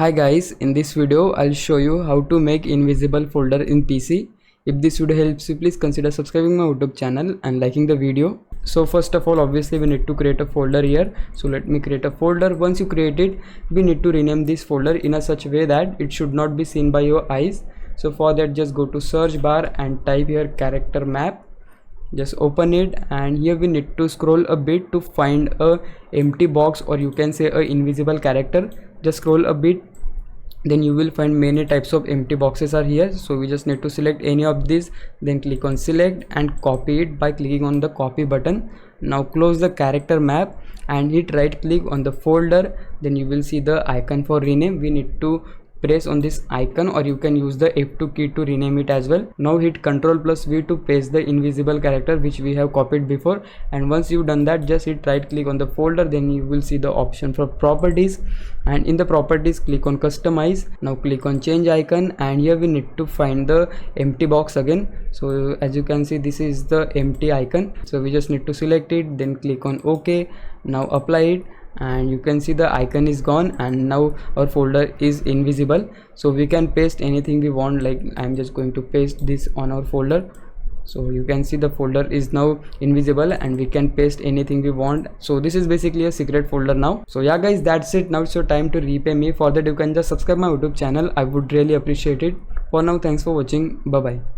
Hi guys, in this video I'll show you how to make invisible folder in PC. If this video helps you, please consider subscribing my YouTube channel and liking the video. So first of all, obviously we need to create a folder here. So let me create a folder. Once you create it, we need to rename this folder in a such way that it should not be seen by your eyes. So for that, just go to search bar and type here character map. Just open it, and here we need to scroll a bit to find a empty box, or you can say a invisible character. Just scroll a bit, then you will find many types of empty boxes are here. So we just need to select any of these, then click on select and copy it by clicking on the copy button. Now close the character map and hit right click on the folder, then you will see the icon for rename. We need to press on this icon, or you can use the F2 key to rename it as well. Now hit Ctrl+V to paste the invisible character which we have copied before, and once you've done that, just hit right click on the folder, then you will see the option for properties, and in the properties click on customize. Now click on change icon, and here we need to find the empty box again. So as you can see, this is the empty icon, so we just need to select it, then click on OK. Now apply it, and you can see the icon is gone, and now our folder is invisible. So we can paste anything we want, like I'm just going to paste this on our folder. So you can see the folder is now invisible and we can paste anything we want. So this is basically a secret folder now. So yeah guys, that's it. Now it's your time to repay me. For that, you can just subscribe my YouTube channel. I would really appreciate it. For now, thanks for watching. Bye bye.